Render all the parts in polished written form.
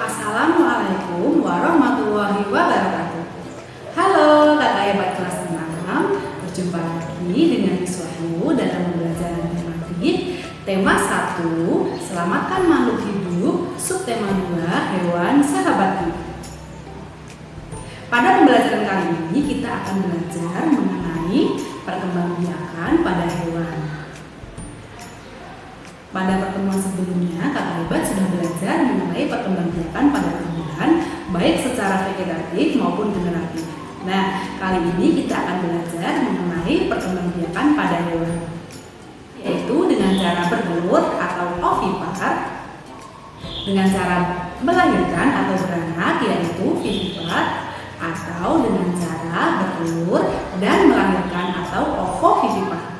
Assalamualaikum warahmatullahi wabarakatuh. Halo kakak hebat kelas 6, berjumpa lagi dengan Miss Wahyu dalam pembelajaran matematik tema 1, selamatkan makhluk hidup, subtema 2, hewan sahabat kita. Pada pembelajaran kali ini kita akan belajar mengenai perkembangbiakan pada hewan. Pada pertemuan sebelumnya, kakak hebat sudah belajar mengenai perkembangbiakan pada tumbuhan, baik secara vegetatif maupun generatif. Nah, kali ini kita akan belajar mengenai perkembangbiakan pada hewan, yaitu dengan cara bertelur atau ovipar, dengan cara melahirkan atau beranak yaitu vivipar, atau dengan cara bertelur dan melahirkan atau ovovivipar.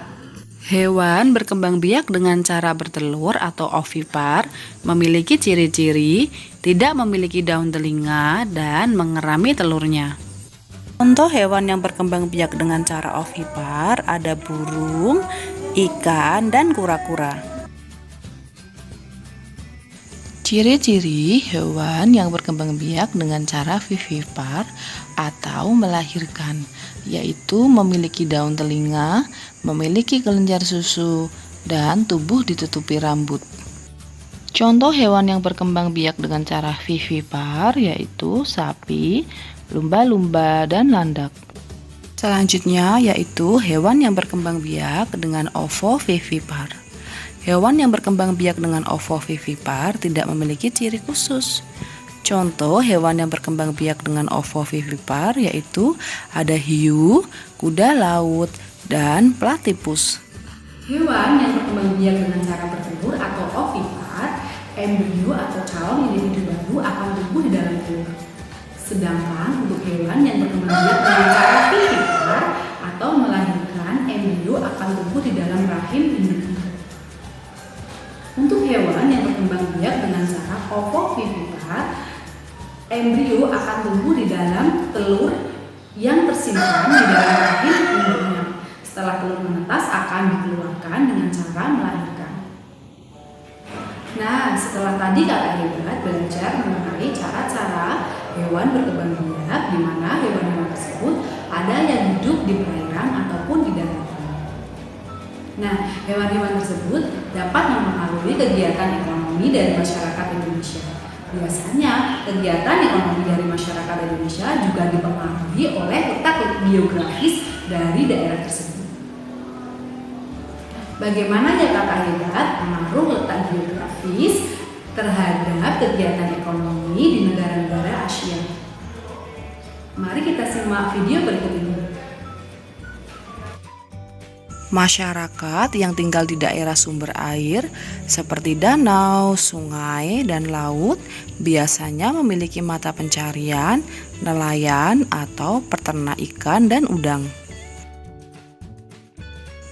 Hewan berkembang biak dengan cara bertelur atau ovipar memiliki ciri-ciri tidak memiliki daun telinga dan mengerami telurnya. Contoh hewan yang berkembang biak dengan cara ovipar ada burung, ikan, dan kura-kura. Ciri-ciri hewan yang berkembang biak dengan cara vivipar atau melahirkan, yaitu memiliki daun telinga, memiliki kelenjar susu, dan tubuh ditutupi rambut. Contoh hewan yang berkembang biak dengan cara vivipar yaitu sapi, lumba-lumba, dan landak. Selanjutnya yaitu hewan yang berkembang biak dengan ovovivipar. Hewan yang berkembang biak dengan ovovivipar tidak memiliki ciri khusus. Contoh hewan yang berkembang biak dengan ovovivipar yaitu ada hiu, kuda laut, dan platypus. Hewan yang berkembang biak dengan cara bertelur atau ovipar, embrio atau calon individu baru akan tumbuh di dalam telur. Sedangkan untuk hewan yang berkembang biak dengan cara vivipar atau melahirkan, embrio akan tumbuh di dalam rahim individu. Untuk hewan yang berkembang biak dengan cara ovovivipar, embrio akan tumbuh di dalam telur yang tersimpan di dalam rahim induknya. Setelah telur menetas akan dikeluarkan dengan cara melahirkan. Nah, setelah tadi kakak hebat belajar mengenai cara-cara hewan berkembang biak, di mana hewan-hewan tersebut ada yang hidup di perairan ataupun di daratan. Nah, hewan-hewan tersebut dapat mempengaruhi kegiatan ekonomi dari masyarakat Indonesia. Biasanya, kegiatan ekonomi dari masyarakat Indonesia juga dipengaruhi oleh letak geografis dari daerah tersebut. Bagaimana ya kakak hebat pengaruh letak geografis terhadap kegiatan ekonomi di negara-negara Asia? Mari kita simak video berikut ini. Masyarakat yang tinggal di daerah sumber air seperti danau, sungai, dan laut biasanya memiliki mata pencarian, nelayan, atau peternak ikan dan udang.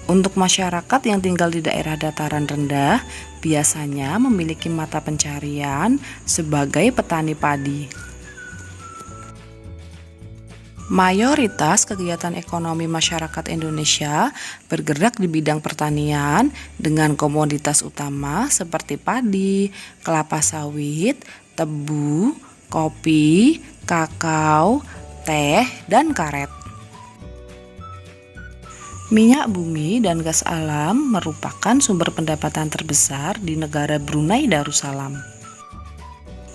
Untuk masyarakat yang tinggal di daerah dataran rendah biasanya memiliki mata pencarian sebagai petani padi. Mayoritas kegiatan ekonomi masyarakat Indonesia bergerak di bidang pertanian dengan komoditas utama seperti padi, kelapa sawit, tebu, kopi, kakao, teh, dan karet. Minyak bumi dan gas alam merupakan sumber pendapatan terbesar di negara Brunei Darussalam.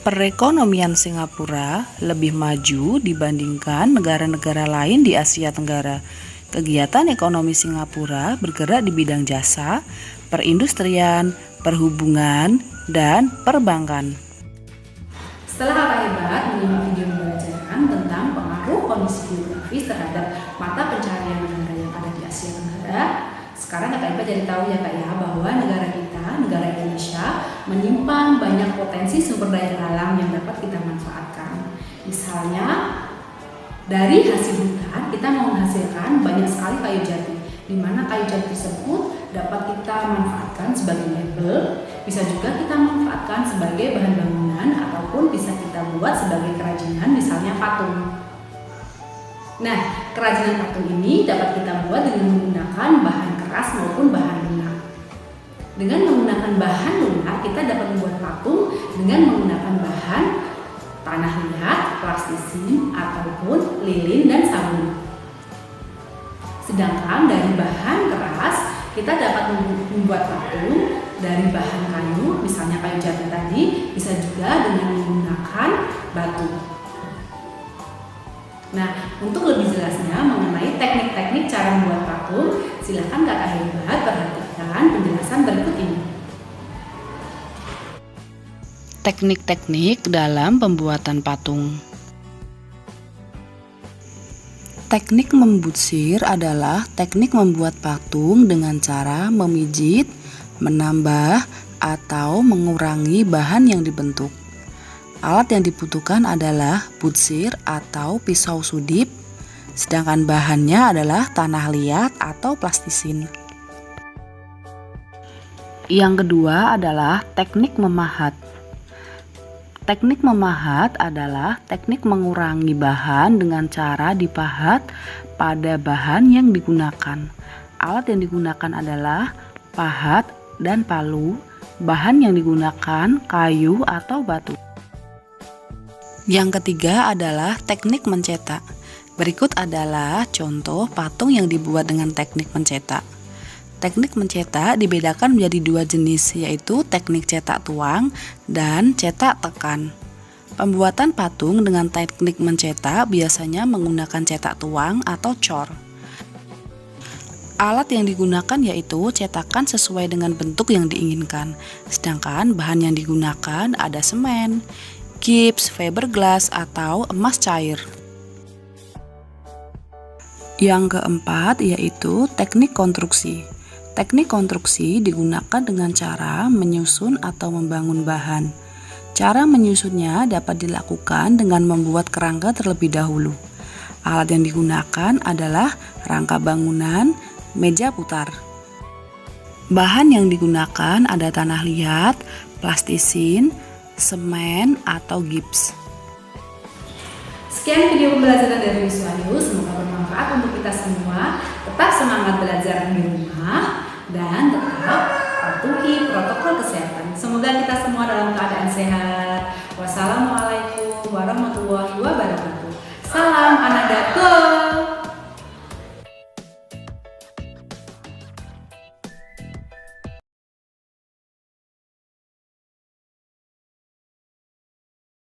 Perekonomian Singapura lebih maju dibandingkan negara-negara lain di Asia Tenggara. Kegiatan ekonomi Singapura bergerak di bidang jasa, perindustrian, perhubungan, dan perbankan. Setelah kakak hebat menyimak video pembelajaran tentang pengaruh kondisi geografis terhadap mata pencarian negara yang ada di Asia Tenggara, sekarang kakak hebat jadi tahu ya kak ya bahwa negara kita, negara Indonesia menyimpan banyak potensi sumber daya alam yang dapat kita manfaatkan. Misalnya dari hasil hutan kita mau menghasilkan banyak sekali kayu jati, di mana kayu jati tersebut dapat kita manfaatkan sebagai mebel, bisa juga kita manfaatkan sebagai bahan bangunan ataupun bisa kita buat sebagai kerajinan, misalnya patung. Nah, kerajinan patung ini dapat kita buat dengan menggunakan bahan keras maupun bahan lunak. Dengan menggunakan bahan lunak, kita dapat membuat patung dengan menggunakan bahan tanah liat, plastisin, ataupun lilin dan sabun. Sedangkan dari bahan keras, kita dapat membuat patung dari bahan kayu, misalnya kayu jati tadi, bisa juga dengan menggunakan batu. Nah, untuk lebih jelasnya mengenai teknik-teknik cara membuat patung, silakan kakak hebat perhatikan penjelasan berikut ini. Teknik-teknik dalam pembuatan patung. Teknik membutsir adalah teknik membuat patung dengan cara memijit, menambah, atau mengurangi bahan yang dibentuk. Alat yang dibutuhkan adalah butsir atau pisau sudip, sedangkan bahannya adalah tanah liat atau plastisin. Yang kedua adalah teknik memahat. Teknik memahat adalah teknik mengurangi bahan dengan cara dipahat pada bahan yang digunakan. Alat yang digunakan adalah pahat dan palu. Bahan yang digunakan kayu atau batu. Yang ketiga adalah teknik mencetak. Berikut adalah contoh patung yang dibuat dengan teknik mencetak. Teknik mencetak dibedakan menjadi dua jenis, yaitu teknik cetak tuang dan cetak tekan. Pembuatan patung dengan teknik mencetak biasanya menggunakan cetak tuang atau cor. Alat yang digunakan yaitu cetakan sesuai dengan bentuk yang diinginkan, sedangkan bahan yang digunakan ada semen, gips, fiberglass, atau emas cair. Yang keempat yaitu teknik konstruksi. Teknik konstruksi digunakan dengan cara menyusun atau membangun bahan. Cara menyusunnya dapat dilakukan dengan membuat kerangka terlebih dahulu. Alat yang digunakan adalah rangka bangunan, meja putar. Bahan yang digunakan ada tanah liat, plastisin, semen, atau gips. Sekian video pembelajaran dari Miss Wahyu, semoga bermanfaat untuk kita semua. Tetap semangat belajar di rumah dan tetap patuhi protokol kesehatan. Semoga kita semua dalam keadaan sehat. Wassalamualaikum warahmatullahi wabarakatuh. Salam Anadago.